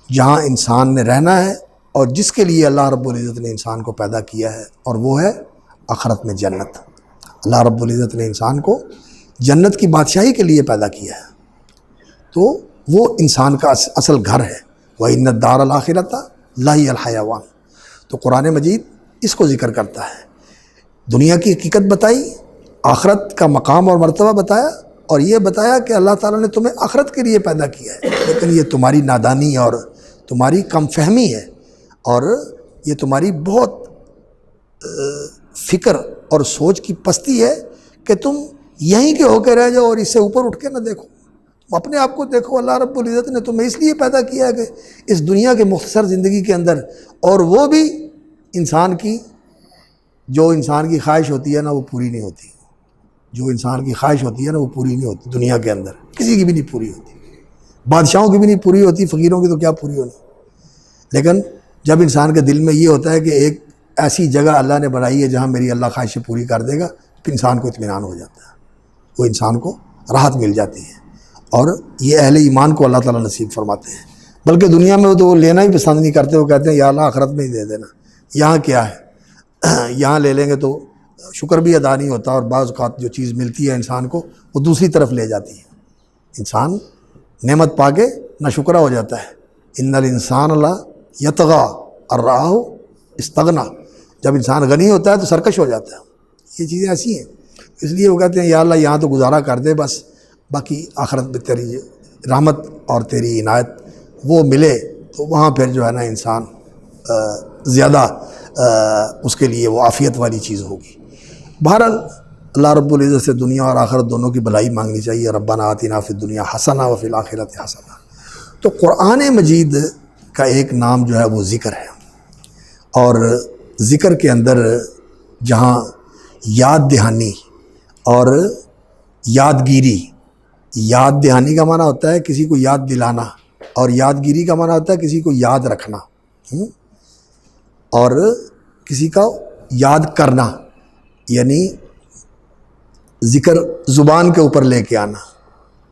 جہاں انسان نے رہنا ہے اور جس کے لیے اللہ رب العزت نے انسان کو پیدا کیا ہے، اور وہ ہے آخرت میں جنت. اللہ رب العزت نے انسان کو جنت کی بادشاہی کے لیے پیدا کیا ہے، تو وہ انسان کا اصل گھر ہے. وَإِنَّ الدَّارَ الْآخِرَةَ لَهِيَ الْحَيَوَانُ. تو قرآن مجید اس کو ذکر کرتا ہے، دنیا کی حقیقت بتائی، آخرت کا مقام اور مرتبہ بتایا، اور یہ بتایا کہ اللہ تعالیٰ نے تمہیں آخرت کے لیے پیدا کیا ہے، لیکن یہ تمہاری نادانی اور تمہاری کم فہمی ہے اور یہ تمہاری بہت فکر اور سوچ کی پستی ہے کہ تم یہیں کے ہو کے رہ جاؤ اور اس سے اوپر اٹھ کے نہ دیکھو. اپنے آپ کو دیکھو. اللہ رب العزت نے تمہیں اس لیے پیدا کیا ہے کہ اس دنیا کے مختصر زندگی کے اندر، اور وہ بھی انسان کی جو انسان کی خواہش ہوتی ہے نا وہ پوری نہیں ہوتی. جو انسان کی خواہش ہوتی ہے نا وہ پوری نہیں ہوتی. دنیا کے اندر کسی کی بھی نہیں پوری ہوتی، بادشاہوں کی بھی نہیں پوری ہوتی، فقیروں کی تو کیا پوری ہونی. لیکن جب انسان کے دل میں یہ ہوتا ہے کہ ایک ایسی جگہ اللہ نے بنائی ہے جہاں میری اللہ خواہشیں پوری کر دے گا، پھر انسان کو اطمینان ہو جاتا ہے، وہ انسان کو راحت مل جاتی ہے. اور یہ اہل ایمان کو اللہ تعالیٰ نصیب فرماتے ہیں. بلکہ دنیا میں تو وہ لینا ہی پسند نہیں کرتے، وہ کہتے ہیں یا اللہ آخرت میں ہی دے دینا، یہاں کیا ہے، یہاں لے لیں گے تو شکر بھی ادا نہیں ہوتا، اور بعض اوقات جو چیز ملتی ہے انسان کو وہ دوسری طرف لے جاتی ہے. انسان نعمت پا کے ناشکرا ہو جاتا ہے. ان الانسان لا یطغی ان رآہ استغنی. جب انسان غنی ہوتا ہے تو سرکش ہو جاتا ہے. یہ چیزیں ایسی ہیں، اس لیے وہ کہتے ہیں یا اللہ یہاں تو گزارا کر دے، بس باقی آخرت میں تیری رحمت اور تیری عنایت وہ ملے تو وہاں پھر جو ہے نا انسان زیادہ اس کے لیے وہ عافیت والی چیز ہوگی. بہرحال اللہ رب العزت سے دنیا اور آخرت دونوں کی بھلائی مانگنی چاہیے. ربنا آتنا فی الدنیا حسنہ وفی الآخرۃ حسنہ. تو قرآن مجید کا ایک نام جو ہے وہ ذکر ہے، اور ذکر کے اندر جہاں یاد دہانی اور یادگیری، یاد دہانی کا معنی ہوتا ہے کسی کو یاد دلانا، اور یادگیری کا معنی ہوتا ہے کسی کو یاد رکھنا، اور کسی کا یاد کرنا، یعنی ذکر زبان کے اوپر لے کے آنا،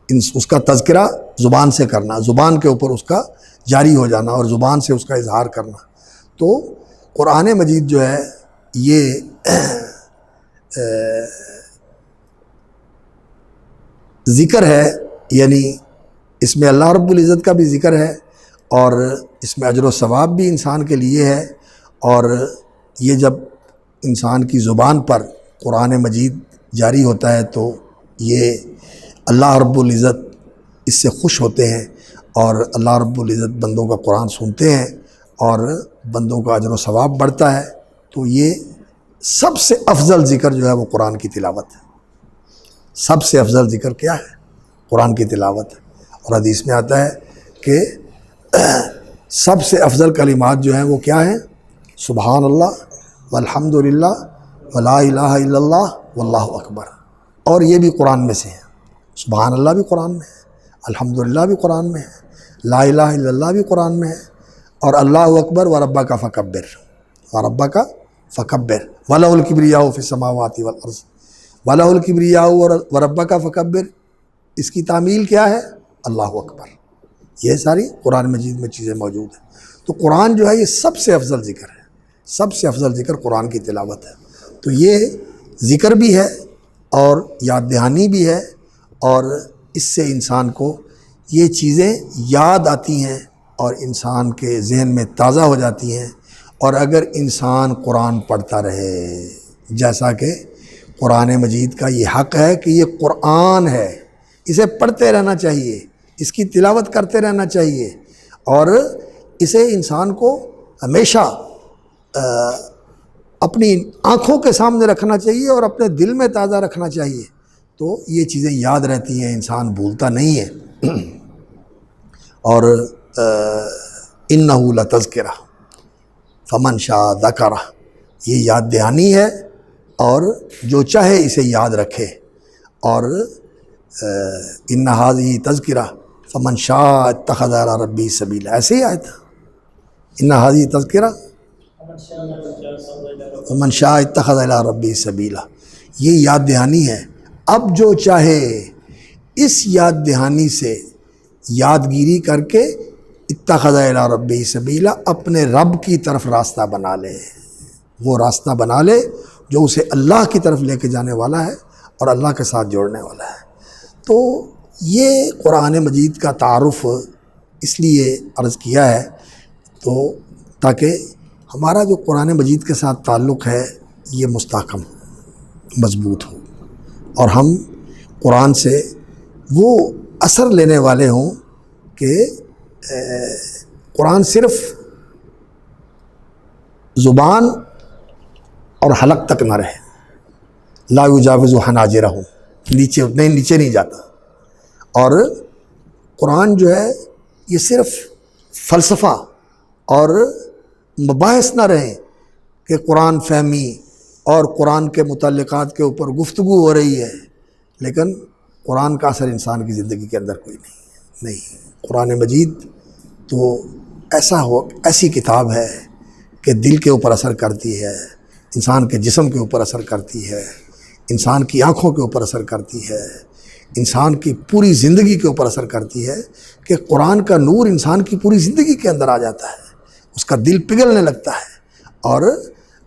اس کا تذکرہ زبان سے کرنا، زبان کے اوپر اس کا جاری ہو جانا اور زبان سے اس کا اظہار کرنا۔ تو قرآن مجید جو ہے یہ ذکر ہے، یعنی اس میں اللہ رب العزت کا بھی ذکر ہے، اور اس میں اجر و ثواب بھی انسان کے لیے ہے، اور یہ جب انسان کی زبان پر قرآن مجید جاری ہوتا ہے تو یہ اللہ رب العزت اس سے خوش ہوتے ہیں، اور اللہ رب العزت بندوں کا قرآن سنتے ہیں اور بندوں کا اجر و ثواب بڑھتا ہے۔ تو یہ سب سے افضل ذکر جو ہے وہ قرآن کی تلاوت ہے۔ سب سے افضل ذکر کیا ہے؟ قرآن کی تلاوت ہے۔ اور حدیث میں آتا ہے کہ سب سے افضل کلمات جو ہیں وہ کیا ہیں؟ سبحان اللہ والحمد للہ ولا الہ الا اللہ واللہ اکبر، اور یہ بھی قرآن میں سے ہیں۔ سبحان اللہ بھی قرآن میں ہے، الحمد للہ بھی قرآن میں ہے، لا الہ الا اللہ بھی قرآن میں ہے، اور اللہ اکبر وربک فکبر، وربک فکبر ولہ الکبریاء فی السماوات والارض، ولہ الکبریاء وربک فکبر، اس کی تعمیل کیا ہے؟ اللہ اکبر۔ یہ ساری قرآن مجید میں چیزیں موجود ہیں۔ تو قرآن جو ہے یہ سب سے افضل ذکر ہے، سب سے افضل ذکر قرآن کی تلاوت ہے۔ تو یہ ذکر بھی ہے اور یاد دہانی بھی ہے، اور اس سے انسان کو یہ چیزیں یاد آتی ہیں اور انسان کے ذہن میں تازہ ہو جاتی ہیں۔ اور اگر انسان قرآن پڑھتا رہے، جیسا کہ قرآن مجید کا یہ حق ہے کہ یہ قرآن ہے، اسے پڑھتے رہنا چاہیے، اس کی تلاوت کرتے رہنا چاہیے، اور اسے انسان کو ہمیشہ اپنی آنکھوں کے سامنے رکھنا چاہیے اور اپنے دل میں تازہ رکھنا چاہیے، تو یہ چیزیں یاد رہتی ہیں، انسان بھولتا نہیں ہے۔ اور انہ لتذکرہ فمن شاء ذکرہ، یہ یاد دہانی ہے اور جو چاہے اسے یاد رکھے۔ اور ان ھذہ تذکرہ فمن شاء اتخذ الی ربہ سبیلا، ایسے ہی آیت ہے، ان ھذہ تذکرہ فمن شاء اتخذ الی ربہ سبیلا، یہ یاد دہانی ہے۔ اب جو چاہے اس یاد دہانی سے یادگیری کر کے اتخذ الی ربہ سبیلا، اپنے رب کی طرف راستہ بنا لے، وہ راستہ بنا لے جو اسے اللہ کی طرف لے کے جانے والا ہے اور اللہ کے ساتھ جوڑنے والا ہے۔ تو یہ قرآن مجید کا تعارف اس لیے عرض کیا ہے تو تاکہ ہمارا جو قرآن مجید کے ساتھ تعلق ہے یہ مستحکم ہو، مضبوط ہو، اور ہم قرآن سے وہ اثر لینے والے ہوں کہ قرآن صرف زبان اور حلق تک نہ رہے، لا یجاوز حناجرہم، نیچے نہیں جاتا، اور قرآن جو ہے یہ صرف فلسفہ اور مباحث نہ رہیں کہ قرآن فہمی اور قرآن کے متعلقات کے اوپر گفتگو ہو رہی ہے، لیکن قرآن کا اثر انسان کی زندگی کے اندر کوئی نہیں۔ قرآن مجید تو ایسی کتاب ہے کہ دل کے اوپر اثر کرتی ہے، انسان کے جسم کے اوپر اثر کرتی ہے، انسان کی آنکھوں کے اوپر اثر کرتی ہے، انسان کی پوری زندگی کے اوپر اثر کرتی ہے، کہ قرآن کا نور انسان کی پوری زندگی کے اندر آ جاتا ہے، اس کا دل پگھلنے لگتا ہے اور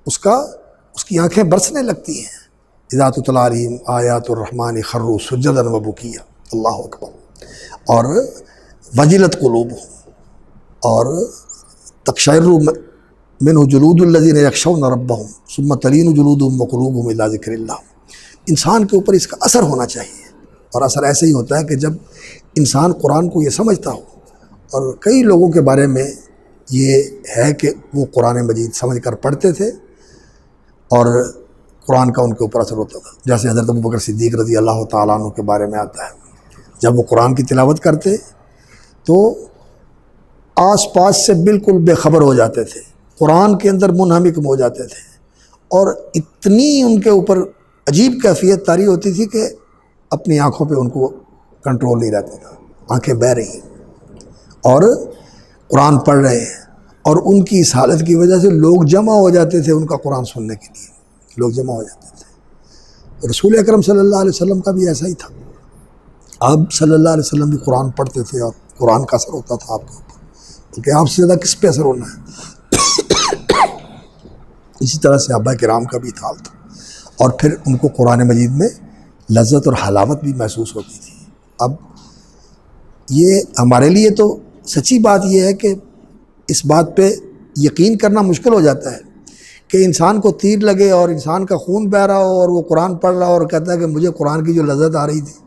اس کی آنکھیں برسنے لگتی ہیں۔ اذا تتلی علیہم آیات الرحمن خروا سجدا وبکیا، اللہ اکبر، اور وجلت قلوبہم، اور تقشعر منہ جلود الذین یخشون ربہم ثم تلین جلودہم وقلوبہم الی ذکر اللہ۔ انسان کے اوپر اس کا اثر ہونا چاہیے، اور اثر ایسے ہی ہوتا ہے کہ جب انسان قرآن کو یہ سمجھتا ہو، اور کئی لوگوں کے بارے میں یہ ہے کہ وہ قرآن مجید سمجھ کر پڑھتے تھے اور قرآن کا ان کے اوپر اثر ہوتا تھا، جیسے حضرت ابوبکر صدیق رضی اللہ تعالیٰ عنہ کے بارے میں آتا ہے، جب وہ قرآن کی تلاوت کرتے تو آس پاس سے بالکل بے خبر ہو جاتے تھے، قرآن کے اندر منہمک ہو جاتے تھے، اور اتنی ان کے اوپر عجیب کیفیت طاری ہوتی تھی کہ اپنی آنکھوں پہ ان کو کنٹرول نہیں رہتا تھا، آنکھیں بہہ رہی ہیں اور قرآن پڑھ رہے ہیں، اور ان کی اس حالت کی وجہ سے لوگ جمع ہو جاتے تھے ان کا قرآن سننے کے لیے، لوگ جمع ہو جاتے تھے۔ رسول اکرم صلی اللہ علیہ وسلم کا بھی ایسا ہی تھا، آپ صلی اللہ علیہ وسلم بھی قرآن پڑھتے تھے اور قرآن کا اثر ہوتا تھا آپ کے اوپر، کیونکہ آپ سے زیادہ کس پہ اثر ہونا ہے۔ اسی طرح صحابہ کرام کا بھی حال تھا، اور پھر ان کو قرآن مجید میں لذت اور حلاوت بھی محسوس ہوتی تھی۔ اب یہ ہمارے لیے تو سچی بات یہ ہے کہ اس بات پہ یقین کرنا مشکل ہو جاتا ہے کہ انسان کو تیر لگے اور انسان کا خون بہہ رہا ہو اور وہ قرآن پڑھ رہا ہو اور کہتا ہے کہ مجھے قرآن کی جو لذت آ رہی تھی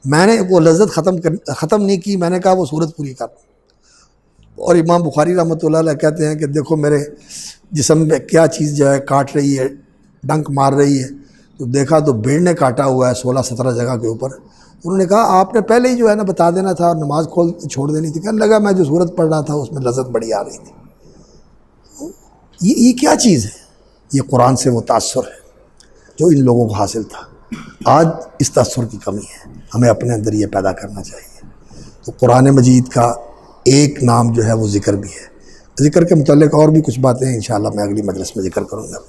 میں نے وہ لذت ختم نہیں کی، میں نے کہا وہ صورت پوری کر۔ اور امام بخاری رحمۃ اللہ علیہ کہتے ہیں کہ دیکھو میرے جسم میں کیا چیز جو ہے کاٹ رہی ہے، ڈنک مار رہی ہے، تو دیکھا تو بھیڑ نے کاٹا ہوا ہے 16-17 جگہ کے اوپر۔ انہوں نے کہا آپ نے پہلے ہی جو ہے نا بتا دینا تھا اور نماز چھوڑ دینی تھی۔ کہنے لگا میں جو صورت پڑھ رہا تھا اس میں لذت بڑی آ رہی تھی۔ یہ کیا چیز ہے؟ یہ قرآن سے وہ تاثر ہے جو ان لوگوں کو حاصل تھا۔ آج اس تاثر کی کمی ہے، ہمیں اپنے اندر یہ پیدا کرنا چاہیے۔ تو قرآن مجید کا ایک نام جو ہے وہ ذکر بھی ہے۔ ذکر کے متعلق اور بھی کچھ باتیں انشاءاللہ میں اگلی مجلس میں ذکر کروں گا۔